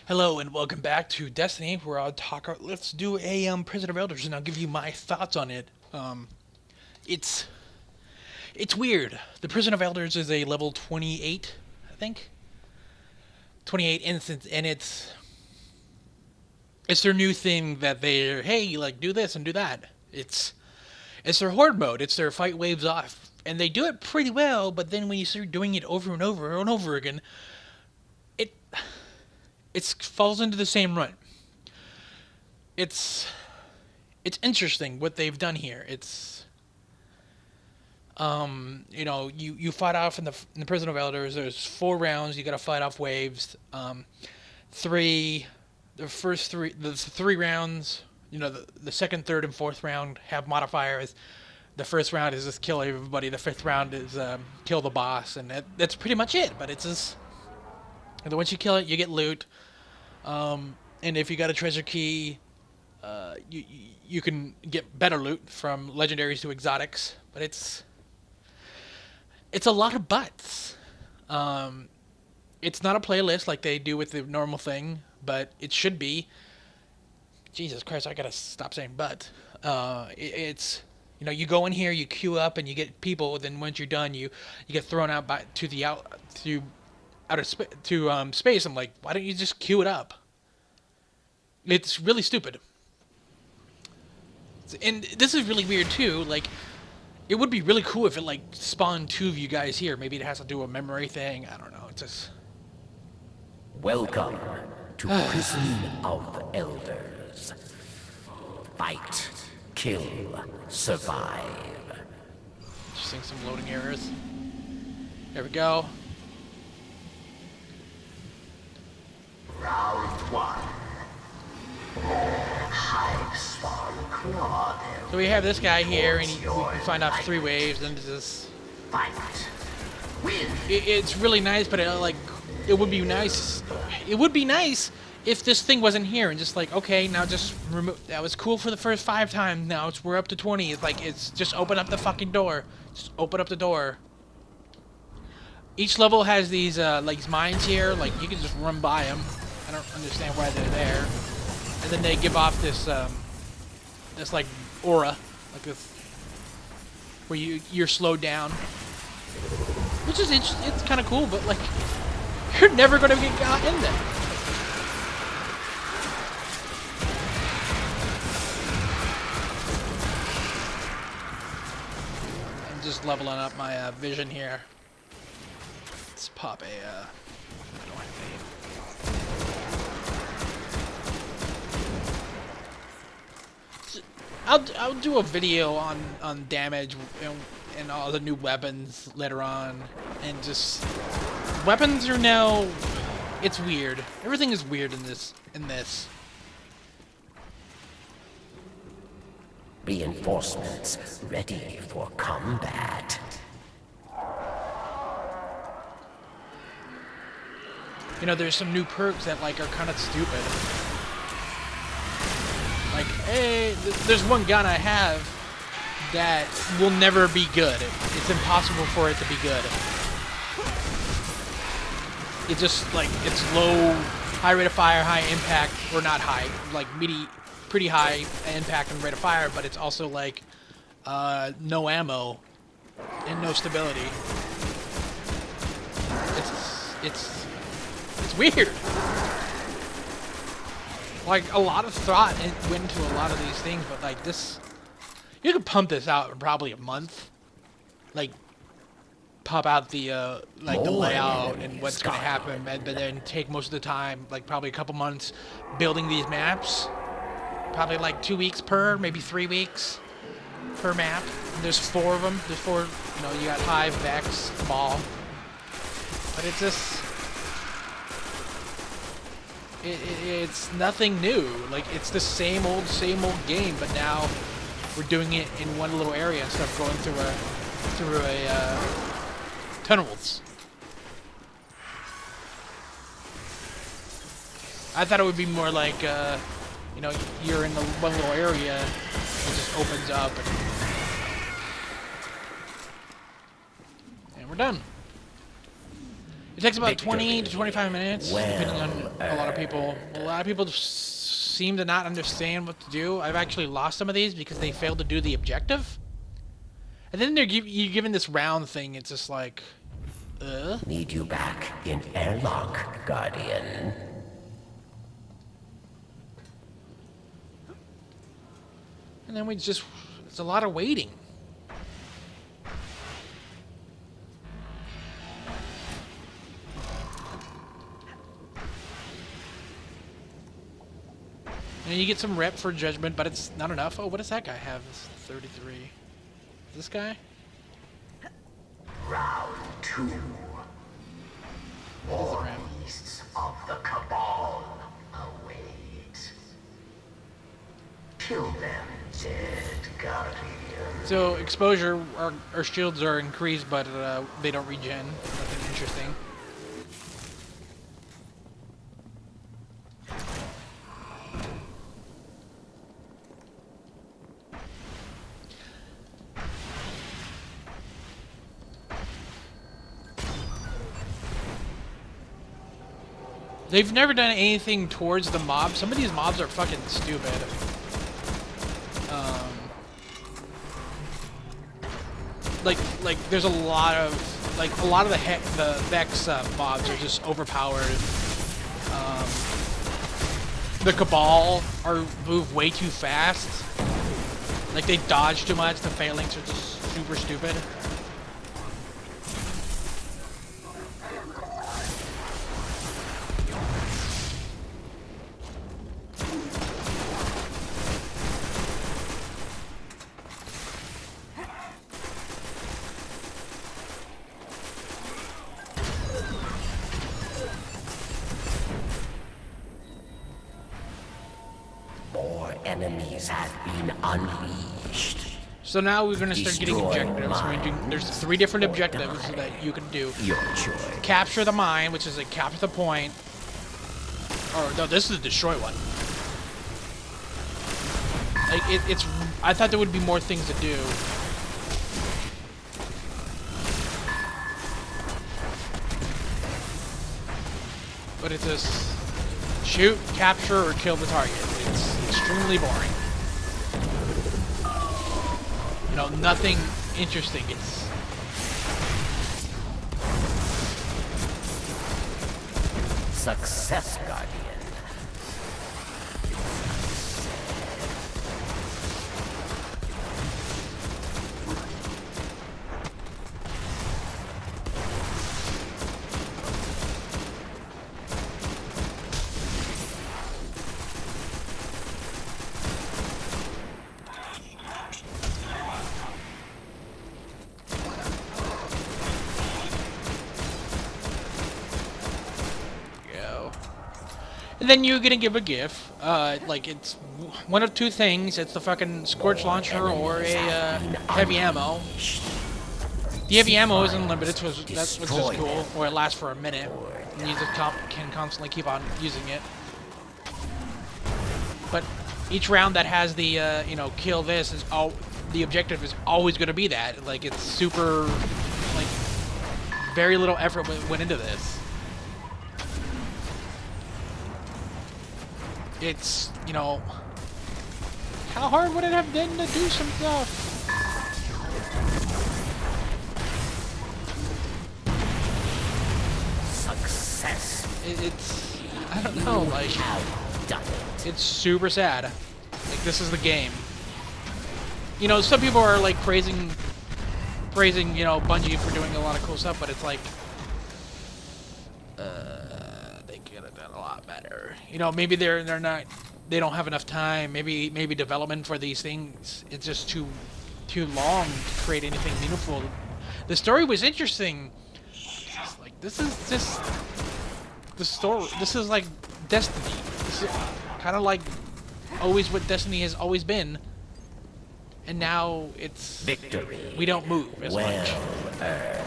Hello and welcome back to Destiny, where I'll talk. Let's do a Prison of Elders, and I'll give you my thoughts on it. It's it's weird. The Prison of Elders is a level 28, I think, 28 instance, and it's their new thing that they're hey like do this and do that. It's their horde mode. It's their fight waves off, and they do it pretty well. But then when you start doing it over and over and over again, it it falls into the same run. It's it's interesting what they've done here. You fight off in the Prison of Elders. There's 4 rounds. You got to fight off waves. Three, the first three, the 3 rounds. The second, third, and fourth round have modifiers. The first round is just kill everybody. The fifth round is kill the boss, and that's pretty much it. But it's just once you kill it, you get loot. And if you got a treasure key, you can get better loot from legendaries to exotics. But it's a lot of butts. It's not a playlist like they do with the normal thing, but it should be. Jesus Christ, I gotta stop saying but. It's you go in here, you queue up, and you get people. Then once you're done, you get thrown out to the outer space. I'm like, why don't you just queue it up? It's really stupid. And this is really weird too. Like, it would be really cool if it like spawned 2 of you guys here. Maybe it has to do a memory thing. I don't know. It's just Welcome to Prison of Elders. Fight, kill, survive. just seeing some loading errors. There we go. Round one. Hives spawn claw them. So we have this guy here, and we can find off 3 waves, and it's just Fight. Win. it's really nice. But it would be nice. It would be nice if this thing wasn't here and just like, okay, now just remove. That was cool for the first 5 times. Now we're up to 20. It's just open up the fucking door. Just open up the door. Each level has these like mines here. Like you can just run by them. I don't understand why they're there. And then they give off this like aura, like this, where you're slowed down, which is it's kind of cool. But like, you're never gonna get got in there. I'm just leveling up my vision here. Let's pop a. I don't have any. I'll do a video on damage and all the new weapons later on, and just weapons are now. It's weird. Everything is weird in this. Reinforcements ready for combat. There's some new perks that like are kind of stupid. Like, hey, there's one gun I have that will never be good. It's impossible for it to be good. It just like it's low, high rate of fire, high impact, or not high, like pretty high impact and rate of fire, but it's also like no ammo and no stability. It's weird. Like, a lot of thought went into a lot of these things, but like this, you could pump this out in probably a month. Like, pop out the like the layout and what's gonna happen, but then take most of the time, like probably a couple months, building these maps. Probably like 2 weeks per, maybe 3 weeks per map. And there's 4 of them. There's 4. You got Hive, Vex, Ball. But it's just. It's nothing new. Like, it's the same old game, but now we're doing it in one little area instead of going through a tunnels. I thought it would be more like you're in the one little area, it just opens up, and we're done. takes about 20 to Victory. 25 minutes, depending on a lot of people. A earned. lot of people seem to not understand what to do. I've actually lost some of these because they failed to do the objective. And then you're given this round thing. It's just like, Need you back in airlock, Guardian. and then it's a lot of waiting. And you get some rep for judgment, but it's not enough. Oh, what does that guy have? It's 33. This guy? Round 2. More rep? beasts of the Cabal await. Kill them, dead Guardian. So exposure, our shields are increased, but they don't regen. Nothing interesting. They've never done anything towards the mobs. Some of these mobs are fucking stupid. Like there's a lot of the Vex mobs are just overpowered. The Cabal move way too fast. Like they dodge too much. The phalanx are just super stupid. More enemies have been unleashed. So now we're gonna start getting Destroy objectives. There's 3 different objectives that you can do. Your choice. Capture the mine, which is a capture the point. Or no, this is a destroy one. Like it's. I thought there would be more things to do. But it's just shoot, capture, or kill the target. It's extremely boring. You know, nothing interesting. It's Success, Guardian. And then you're gonna give a GIF. Like it's one of 2 things. It's the fucking Scorch Launcher or a heavy ammo. The heavy ammo is unlimited, so that's what's just cool. Or it lasts for a minute. And you just can constantly keep on using it. But each round that has the you know, kill this is the objective is always gonna be that. Like it's super, like very little effort went into this. It's, you know, how hard would it have been to do some stuff? Success. It's, I don't know, like, Have done it. it's super sad. Like, this is the game. You know, some people are, like, praising, you know, Bungie for doing a lot of cool stuff, but it's like, they could have done a lot better. You know, maybe they don't have enough time. Maybe development for these things, it's just too long to create anything meaningful. The story was interesting. It's like, this is just the story. This is like Destiny. This is kind of like always what Destiny has always been. And now it's Victory. we don't move as much. Earned.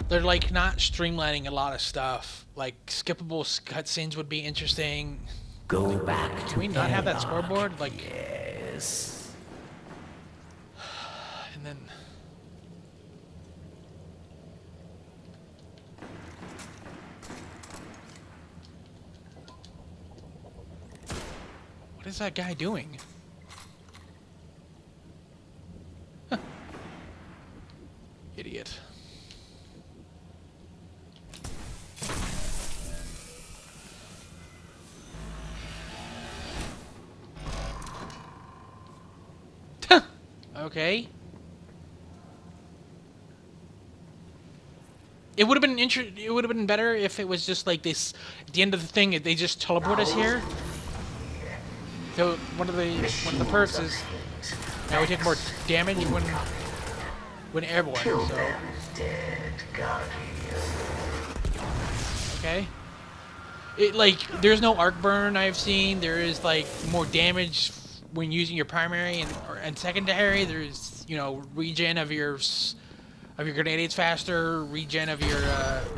They're like not streamlining a lot of stuff. Like skippable cutscenes would be interesting. Go back to Can we not have that airlock. scoreboard? Like, Yes. and then What is that guy doing? Huh. Idiot. Okay. It would have been it would have been better if it was just like this. At the end of the thing, they just teleport us here. So one of the perks is now we take more damage when airborne. Kill So them, dead guardian. okay. It like there's no arc burn I've seen. There is like more damage when using your primary and secondary. There's regen of your grenades faster, regen of your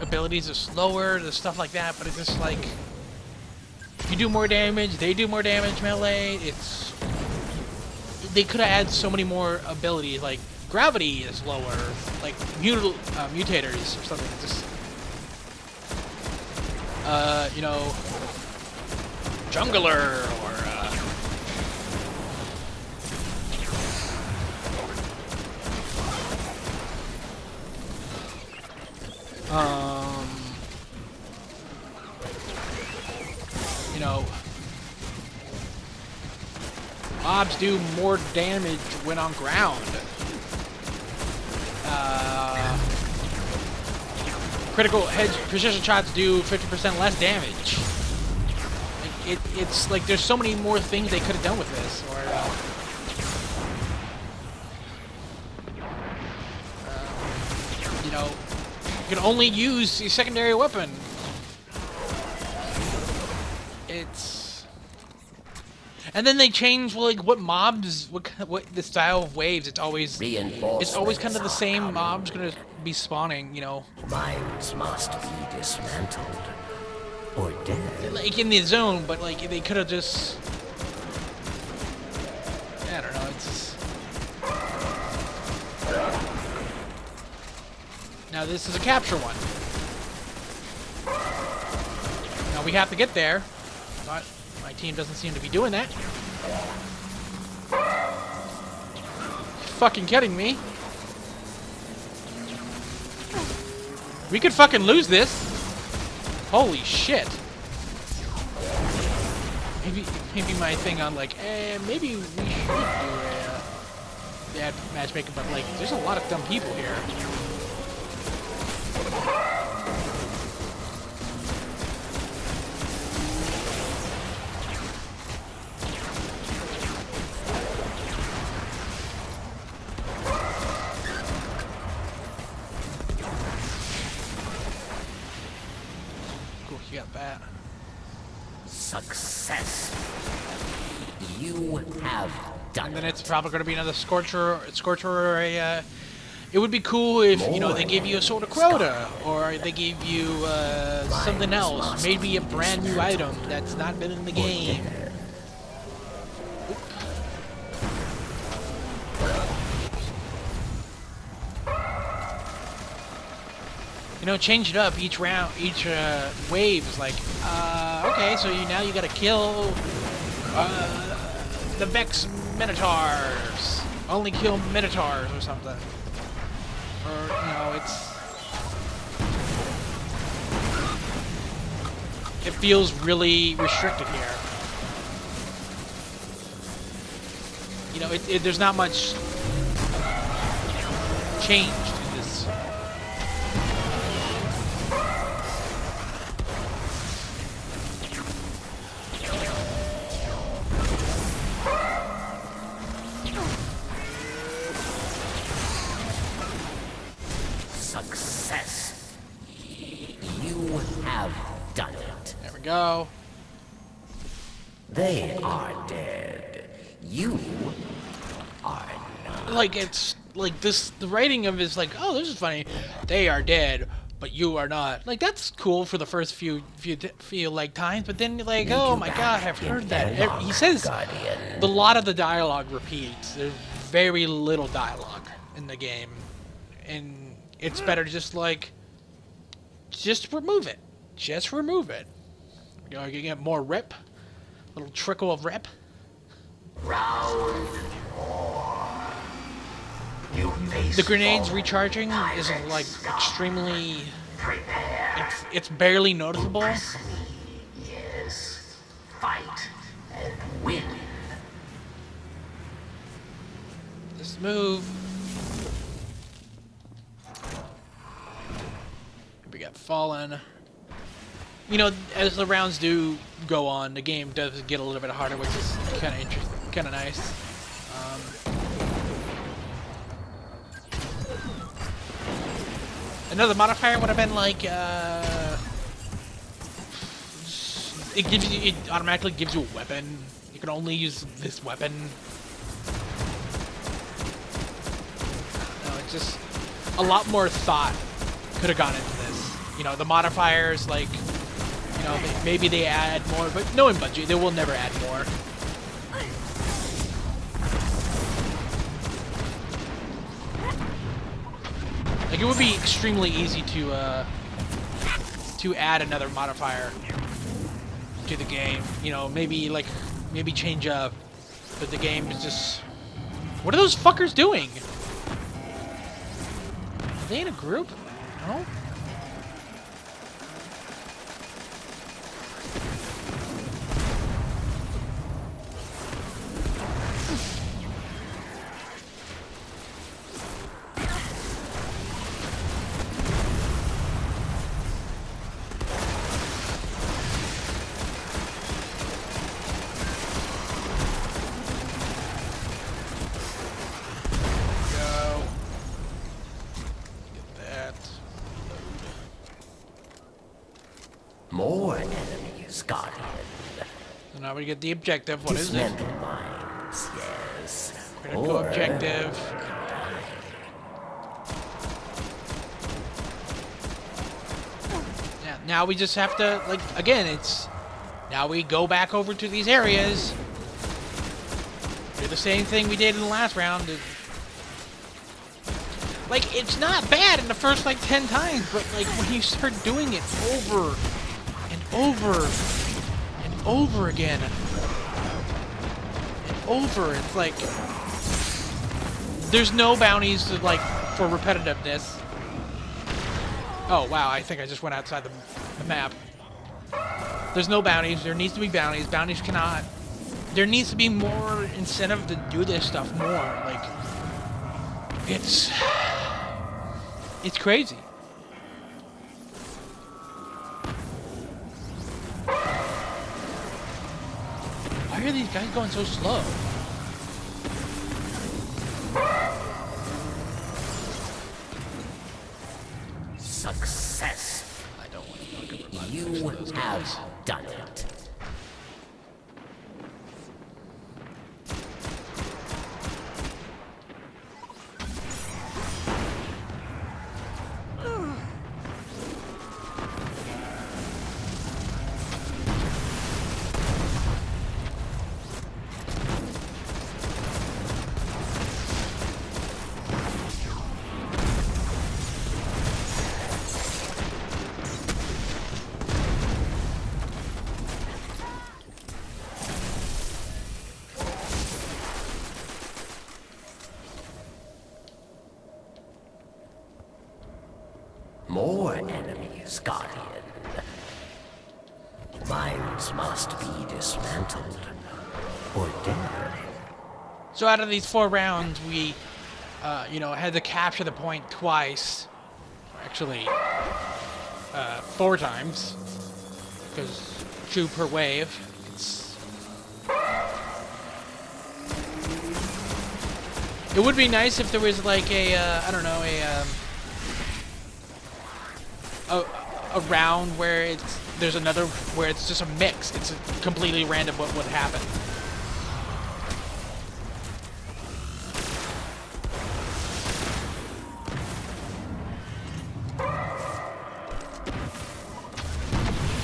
abilities is slower, the stuff like that. But it's just like you do more damage, they do more damage melee. They could have added so many more abilities. Like gravity is lower, like mutators or something. Just jungler or mobs do more damage when on ground. Critical hedge precision shots do 50% less damage. Like it's like there's so many more things they could have done with this. Or you can only use a secondary weapon. And then they change like what mobs, what the style of waves. It's always kind of the same mobs gonna be spawning. Mines must be dismantled or dead. Like in the zone, but like they could have just. I don't know. It's just. Now this is a capture one. Now we have to get there, but my team doesn't seem to be doing that. Fucking kidding me? We could fucking lose this. Holy shit. Maybe my thing on like, maybe we should do matchmaking, but like, there's a lot of dumb people here. Cool, you got that. Success. You have done And then it. it's probably going to be another Scorcher or a... it would be cool if, they gave you a sort of quota, or they gave you something else, maybe a brand new item that's not been in the game. Change it up each round, each wave is like, okay, so now you gotta kill the Vex Minotaurs. Only kill Minotaurs or something. Or, it feels really restricted here. There's not much change in this. Success. You have done it. There we go. They are dead. You are not. Like, it's like this, the writing of it is like, oh, this is funny. They are dead, but you are not. Like, that's cool for the first few like times, but then you're like, oh my god, I've heard that. He says a lot of the dialogue repeats. There's very little dialogue in the game, and it's better to just remove it. Just remove it. You get more rip, little trickle of rip. Round 4. You face The grenades foe. recharging is Pirate like scum. extremely. Prepare. It's barely noticeable. Press me. Yes. Fight and win. Just move. We got Fallen. You know, as the rounds do go on, the game does get a little bit harder, which is kind of interesting, kind of nice. Another modifier would have been like, it automatically gives you a weapon. You can only use this weapon. No, it's just a lot more thought could have gone into this. You know, the modifiers, like, you know, maybe they add more, but knowing Bungie, they will never add more. Like, it would be extremely easy to add another modifier to the game. You know, maybe change up, but the game is just. What are those fuckers doing? Are they in a group? No. More enemies, Guardian. So now we get the objective. What is it? Dismantle mines, yes. Critical Or objective. Yeah, now we just have to, like, again, it's... Now we go back over to these areas. Do the same thing we did in the last round. Like, it's not bad in the first, like, 10 times, but, like, when you start doing it over and over and over again and over, it's like... There's no bounties, to, like, for repetitiveness. Oh, wow, I think I just went outside the map. There's no bounties. There needs to be bounties. Bounties cannot... There needs to be more incentive to do this stuff more. Like, it's crazy. Why are these guys going so slow? success. I don't want to fucking remind You me of those guys. have done it. More enemies, Guardian. Mines must be dismantled or dead. So out of these 4 rounds, we, you know, had to capture the point twice. Actually, 4 times. Because 2 per wave. It would be nice if there was like a, I don't know, a round where there's another where it's just a mix. It's completely random what would happen.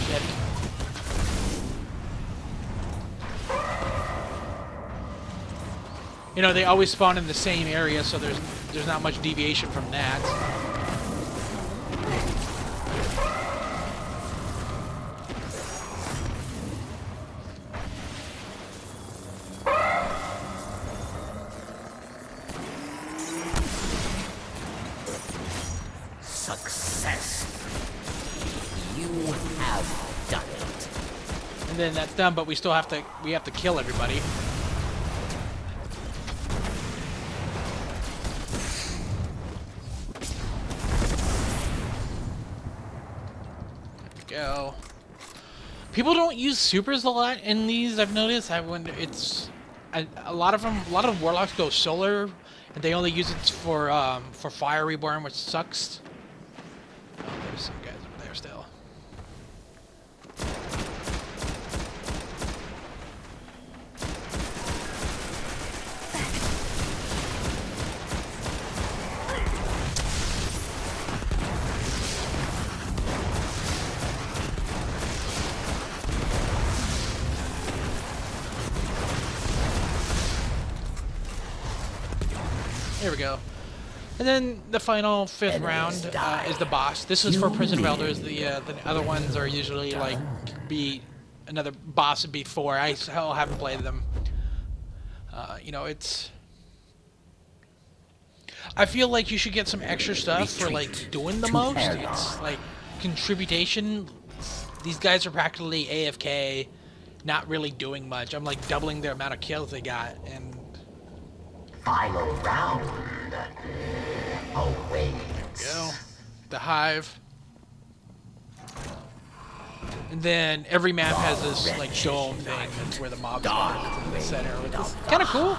Shit. You know, they always spawn in the same area, so there's not much deviation from that. success. You have done it. And then that's done, but we still have to kill everybody. Go. People don't use supers a lot in these. I've noticed. I wonder. It's a lot of warlocks go solar, and they only use it for fire reborn, which sucks. Oh, there's some guys over there still. Here we go. And then the final fifth round is the boss. This is for Prison of Elders. The other ones are usually like another boss would be 4. I haven't played them. You know, it's. I feel like you should get some extra stuff for like doing the most. It's like contribution. These guys are practically AFK, not really doing much. I'm like doubling the amount of kills they got, and Final round awaits. go the hive. And then every map has this like dome thing. That's where the mobs are in the center, which is kind of cool.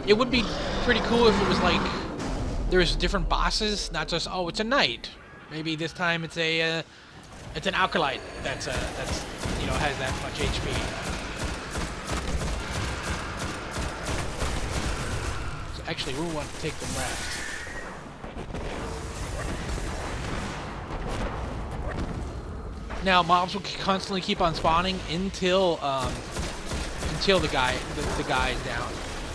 It would be pretty cool if it was like there's different bosses, not just it's a knight. Maybe this time it's an alkalite that's you know has that much HP. So actually, we want to take them rest. Now mobs will constantly keep on spawning until the guy is down.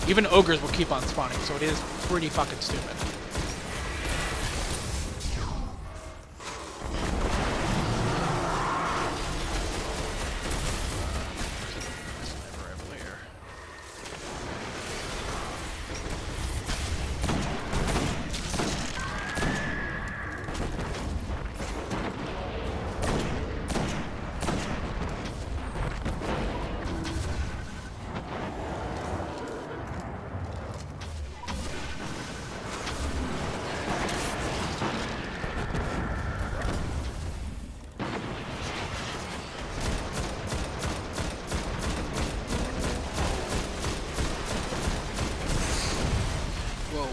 Even ogres will keep on spawning, so it is pretty fucking stupid. Sniper rifle here. Whoa.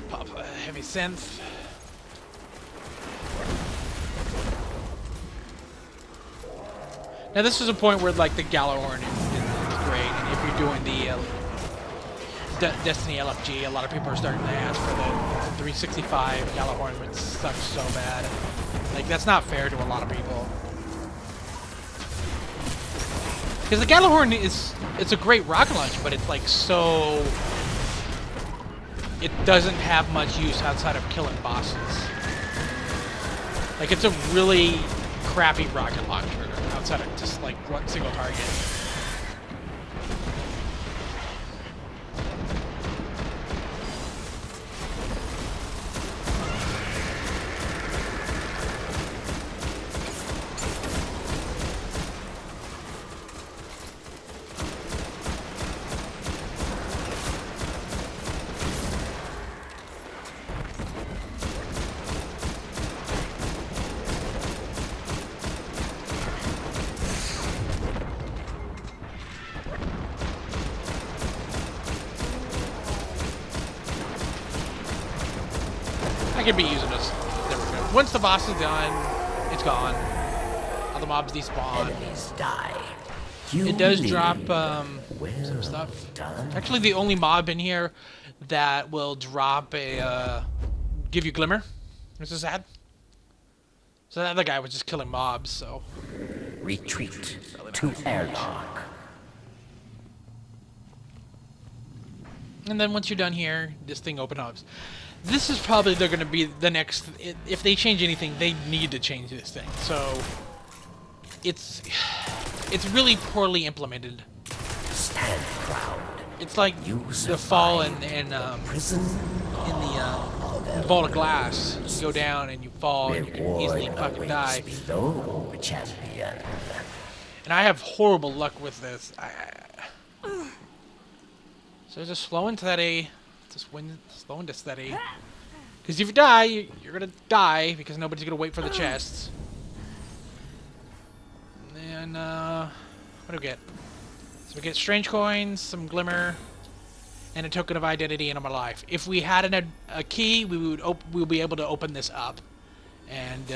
Pop a heavy synth. Now this is a point where like the Gallahorn is great, and if you're doing the Destiny LFG, a lot of people are starting to ask for the 365 Gallahorn, which sucks so bad. Like that's not fair to a lot of people. Because the Gallahorn it's a great rocket launch, but it's like so it doesn't have much use outside of killing bosses. Like it's a really crappy rocket launcher outside of just like one single target. I could be using this. There we go. Once the boss is done, it's gone. All the mobs despawn. Enemies die. It does drop some stuff. Actually, the only mob in here that will drop give you glimmer. This is sad. So that other guy was just killing mobs. So Retreat to airlock. and then once you're done here, this thing opens up. This is probably they're going to be the next. If they change anything, they need to change this thing. So it's really poorly implemented. Stand proud. It's like You the fall survived in the prison the Vault of Glass. You go down and you fall and you can reward easily fucking awaits die. below, champion. And I have horrible luck with this. So just slow and steady. Just win, slow and steady. Because if you die, you're gonna die because nobody's gonna wait for the chests. And what do we get? So we get strange coins, some glimmer, and a token of identity in my life. If we had a key, we would be able to open this up, and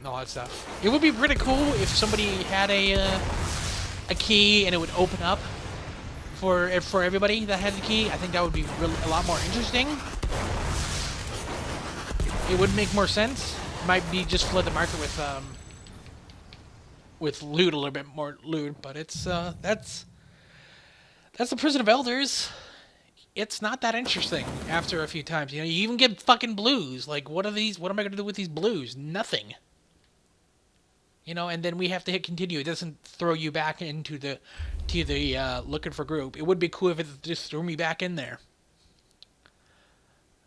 all that stuff. It would be pretty cool if somebody had a key and it would open up for everybody that had the key. I think that would be a lot more interesting. It would make more sense. Might be just flood the market with loot, a little bit more loot, but it's that's the Prison of Elders. It's not that interesting after a few times. You know, you even get fucking blues. Like, what are these? What am I gonna do with these blues? Nothing. You know, and then we have to hit continue. It doesn't throw you back into the looking for group. It would be cool if it just threw me back in there.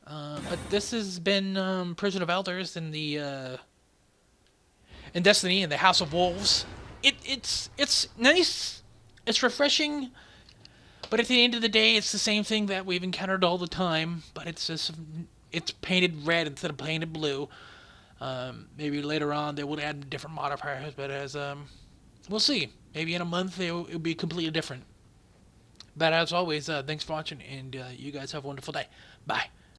But this has been Prison of Elders in the in Destiny and the House of Wolves. It's nice. It's refreshing. But at the end of the day, it's the same thing that we've encountered all the time. But it's just it's painted red instead of painted blue. Maybe later on they will add different modifiers, but as we'll see. Maybe in a month it'll be completely different. But as always, thanks for watching, and you guys have a wonderful day. Bye.